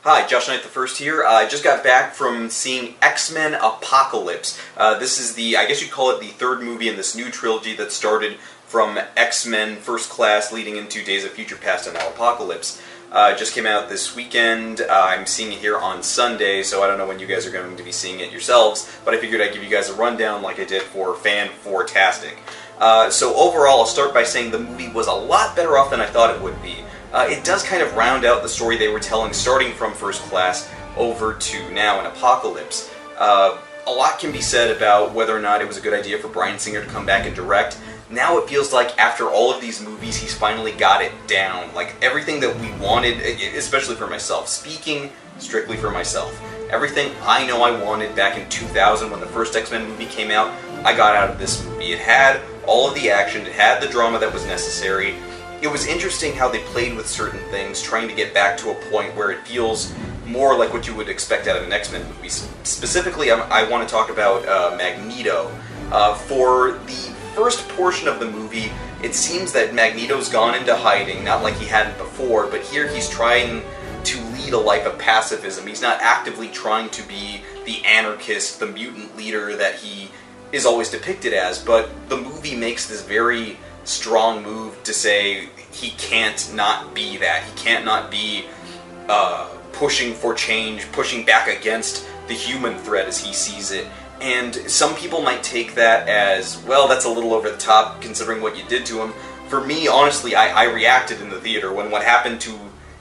Hi, Josh Knight the First here. I just got back from seeing X-Men Apocalypse. This is I guess you'd call it the third movie in this new trilogy that started from X-Men First Class leading into Days of Future Past and now Apocalypse. It just came out this weekend. I'm seeing it here on Sunday, so I don't know when you guys are going to be seeing it yourselves, but I figured I'd give you guys a rundown like I did for Fan4tastic. So overall, I'll start by saying the movie was a lot better off than I thought it would be. It does kind of round out the story they were telling starting from First Class over to now in Apocalypse. A lot can be said about whether or not it was a good idea for Bryan Singer to come back and direct. Now it feels like after all of these movies he's finally got it down. Like everything that we wanted, especially for myself, speaking strictly for myself. Everything I know I wanted back in 2000 when the first X-Men movie came out, I got out of this movie. It had all of the action, it had the drama that was necessary. It was interesting how they played with certain things, trying to get back to a point where it feels more like what you would expect out of an X-Men movie. Specifically, I want to talk about Magneto. For the first portion of the movie, it seems that Magneto's gone into hiding, not like he hadn't before, but here he's trying to lead a life of pacifism. He's not actively trying to be the anarchist, the mutant leader that he is always depicted as, but the movie makes this very strong move to say he can't not be that. He can't not be pushing for change, pushing back against the human threat as he sees it. And some people might take that as, well, that's a little over the top considering what you did to him. For me, honestly, I reacted in the theater when what happened to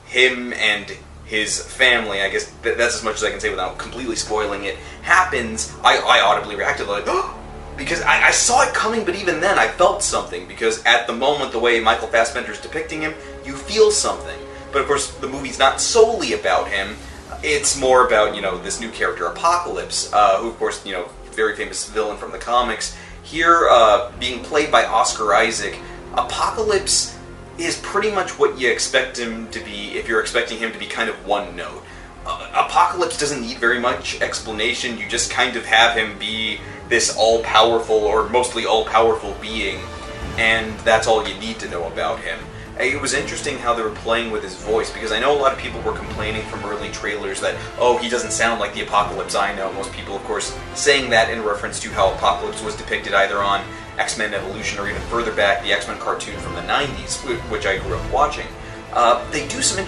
him and his family, I guess that's as much as I can say without completely spoiling it, happens. I audibly reacted like, oh! Because I saw it coming, but even then I felt something, because at the moment, the way Michael Fassbender's depicting him, you feel something. But of course, the movie's not solely about him. It's more about, this new character, Apocalypse, who, of course, very famous villain from the comics. Here, being played by Oscar Isaac, Apocalypse is pretty much what you expect him to be if you're expecting him to be kind of one note. Apocalypse doesn't need very much explanation. You just kind of have him be this all-powerful, or mostly all-powerful being, and that's all you need to know about him. It was interesting how they were playing with his voice, because I know a lot of people were complaining from early trailers that, oh, he doesn't sound like the Apocalypse I know. Most people, of course, saying that in reference to how Apocalypse was depicted either on X-Men Evolution or even further back, the X-Men cartoon from the 90s, which I grew up watching. They do some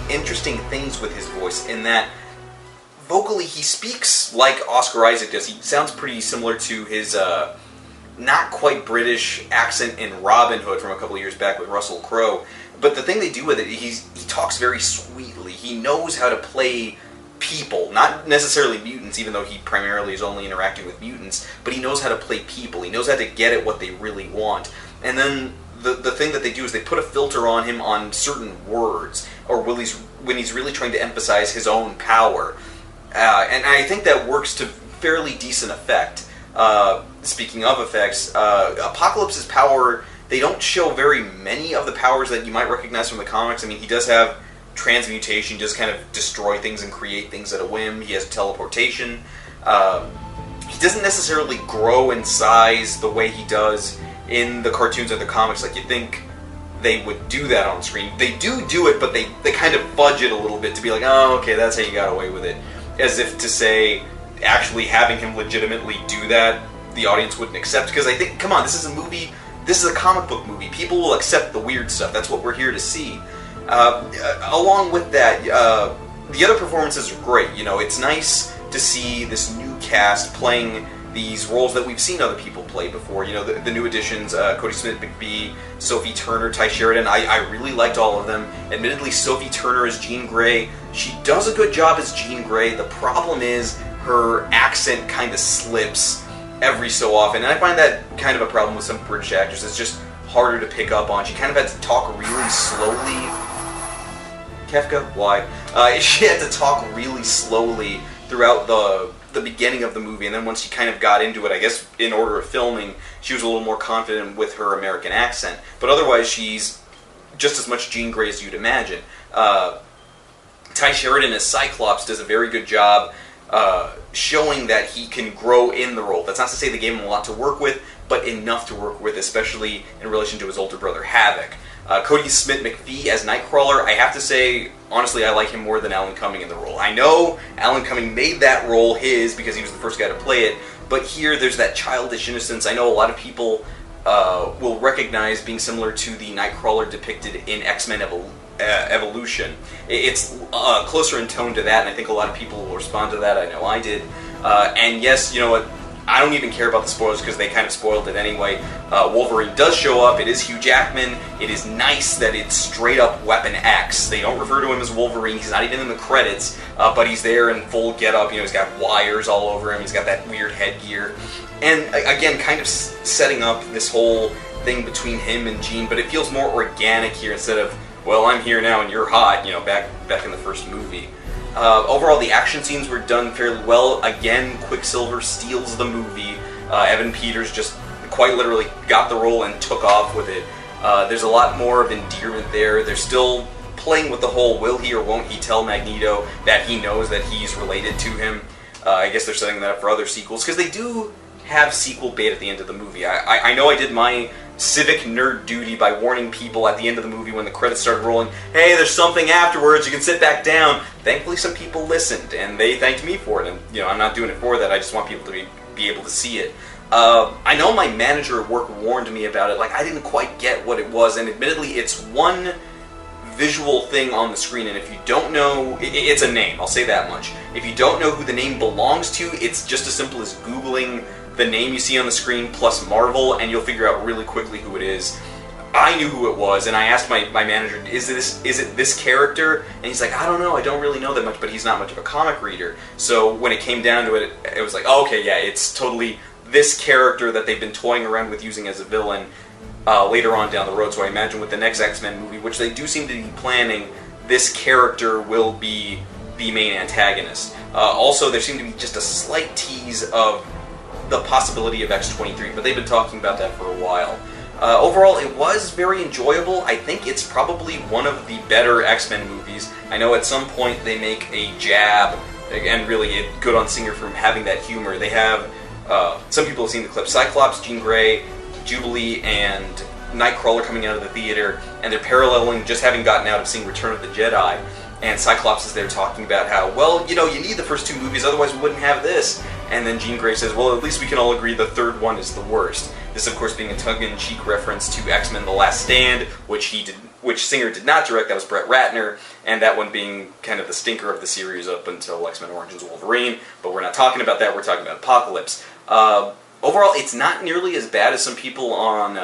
interesting things with his voice in that vocally he speaks like Oscar Isaac does. He sounds pretty similar to his not quite British accent in Robin Hood from a couple of years back with Russell Crowe. But the thing they do with it, he talks very sweetly. He knows how to play people, not necessarily mutants, even though he primarily is only interacting with mutants, but he knows how to play people. He knows how to get at what they really want. And then the thing that they do is they put a filter on him on certain words, or when he's really trying to emphasize his own power. And I think that works to fairly decent effect. Speaking of effects, Apocalypse's power, they don't show very many of the powers that you might recognize from the comics. I mean, he does have transmutation, just kind of destroy things and create things at a whim. He has teleportation. He doesn't necessarily grow in size the way he does in the cartoons or the comics. Like, you think they would do that on screen. They do it, but they kind of fudge it a little bit to be like, oh, okay, that's how you got away with it. As if to say, actually having him legitimately do that, the audience wouldn't accept. Because I think, come on, this is a movie, this is a comic book movie. People will accept the weird stuff. That's what we're here to see. Along with that, the other performances are great. It's nice to see this new cast playing these roles that we've seen other people play before. The new additions, Cody Smith-McPhee, Sophie Turner, Ty Sheridan. I really liked all of them. Admittedly, Sophie Turner as Jean Grey, she does a good job as Jean Grey. The problem is her accent kind of slips every so often, and I find that kind of a problem with some British actors. It's just harder to pick up on. She kind of had to talk really slowly. Kefka? Why? She had to talk really slowly throughout the beginning of the movie, and then once she kind of got into it, I guess in order of filming, she was a little more confident with her American accent. But otherwise, she's just as much Jean Grey as you'd imagine. Ty Sheridan as Cyclops does a very good job showing that he can grow in the role. That's not to say they gave him a lot to work with, but enough to work with, especially in relation to his older brother Havoc. Cody Smith-McPhee as Nightcrawler, I have to say, honestly, I like him more than Alan Cumming in the role. I know Alan Cumming made that role his because he was the first guy to play it, but here there's that childish innocence. I know a lot of people will recognize being similar to the Nightcrawler depicted in X-Men Evolution. It's closer in tone to that, and I think a lot of people will respond to that. I know I did. And yes, you know what? I don't even care about the spoilers because they kind of spoiled it anyway. Wolverine does show up. It is Hugh Jackman. It is nice that it's straight up Weapon X. They don't refer to him as Wolverine. He's not even in the credits, but he's there in full getup. You know, he's got wires all over him. He's got that weird headgear. And again, kind of setting up this whole thing between him and Jean, but it feels more organic here instead of, well, I'm here now and you're hot, you know, back in the first movie. Overall, the action scenes were done fairly well. Again, Quicksilver steals the movie. Evan Peters just quite literally got the role and took off with it. There's a lot more of endearment there. They're still playing with the whole will he or won't he tell Magneto that he knows that he's related to him. I guess they're setting that up for other sequels, because they do have sequel bait at the end of the movie. I know I did my civic nerd duty by warning people at the end of the movie when the credits started rolling, hey, there's something afterwards, you can sit back down. Thankfully some people listened, and they thanked me for it, and you know, I'm not doing it for that, I just want people to be able to see it. I know my manager at work warned me about it, like I didn't quite get what it was, and admittedly it's one visual thing on the screen, and if you don't know, it's a name, I'll say that much. If you don't know who the name belongs to, it's just as simple as Googling the name you see on the screen plus Marvel, and you'll figure out really quickly who it is. I knew who it was, and I asked my manager, is it this character? And he's like, I don't know, I don't really know that much, but he's not much of a comic reader. So when it came down to it, it was like, oh, okay, yeah, it's totally this character that they've been toying around with using as a villain later on down the road. So I imagine with the next X-Men movie, which they do seem to be planning, this character will be the main antagonist. Also, there seemed to be just a slight tease of the possibility of X-23, but they've been talking about that for a while. Overall, it was very enjoyable. I think it's probably one of the better X-Men movies. I know at some point they make a jab, and really good on Singer for having that humor. They have, some people have seen the clip, Cyclops, Jean Grey, Jubilee, and Nightcrawler coming out of the theater, and they're paralleling just having gotten out of seeing Return of the Jedi. And Cyclops is there talking about how, well, you know, you need the first two movies, otherwise we wouldn't have this. And then Jean Grey says, well, at least we can all agree the third one is the worst. This, of course, being a tongue-in-cheek reference to X-Men The Last Stand, which Singer did not direct, that was Brett Ratner, and that one being kind of the stinker of the series up until X-Men Origins Wolverine. But we're not talking about that, we're talking about Apocalypse. Overall, it's not nearly as bad as some people on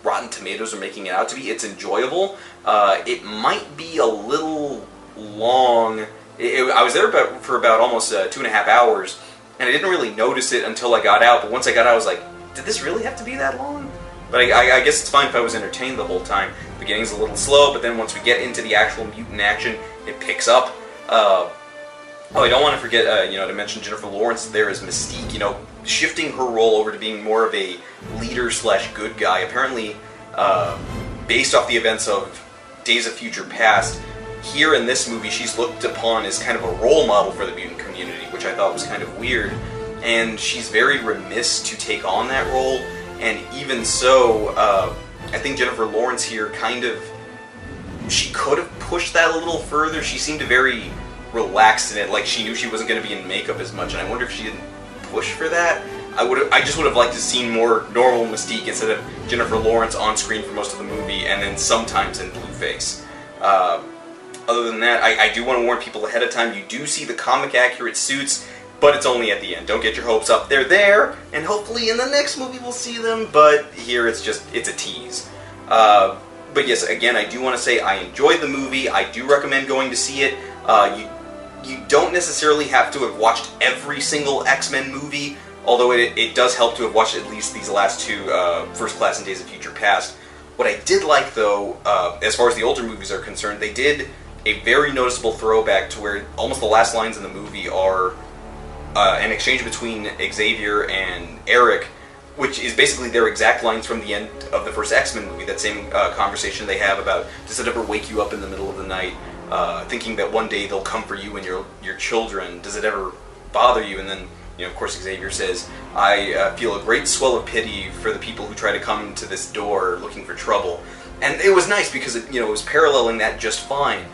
Rotten Tomatoes are making it out to be. It's enjoyable. It might be a little long. I was there for about almost 2.5 hours, and I didn't really notice it until I got out, but once I got out I was like, did this really have to be that long? But I guess it's fine if I was entertained the whole time. The beginning's a little slow, but then once we get into the actual mutant action, it picks up. I don't want to forget, to mention Jennifer Lawrence there as Mystique, shifting her role over to being more of a leader/good guy. Apparently, based off the events of Days of Future Past, here in this movie, she's looked upon as kind of a role model for the mutant community, which I thought was kind of weird. And she's very remiss to take on that role. And even so, I think Jennifer Lawrence here she could have pushed that a little further. She seemed very relaxed in it, like she knew she wasn't going to be in makeup as much. And I wonder if she didn't push for that. I just would have liked to see more normal Mystique instead of Jennifer Lawrence on screen for most of the movie, and then sometimes in blueface. Other than that, I do want to warn people ahead of time, you do see the comic-accurate suits, but it's only at the end. Don't get your hopes up. They're there, and hopefully in the next movie we'll see them, but here it's a tease. But yes, again, I do want to say I enjoyed the movie. I do recommend going to see it. You don't necessarily have to have watched every single X-Men movie, although it does help to have watched at least these last two, First Class and Days of Future Past. What I did like, though, as far as the older movies are concerned, they did a very noticeable throwback to where almost the last lines in the movie are an exchange between Xavier and Eric, which is basically their exact lines from the end of the first X-Men movie, that same conversation they have about, does it ever wake you up in the middle of the night, thinking that one day they'll come for you and your children, does it ever bother you? And then, of course, Xavier says, I feel a great swell of pity for the people who try to come to this door looking for trouble. And it was nice because it was paralleling that just fine.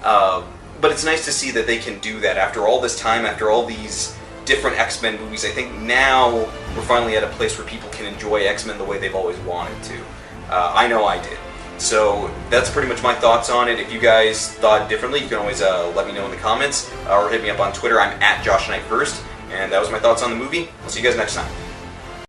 But it's nice to see that they can do that after all this time, after all these different X-Men movies. I think now we're finally at a place where people can enjoy X-Men the way they've always wanted to. I know I did. So that's pretty much my thoughts on it. If you guys thought differently, you can always let me know in the comments, or hit me up on Twitter. I'm at JoshKnight1st, and that was my thoughts on the movie. I'll see you guys next time.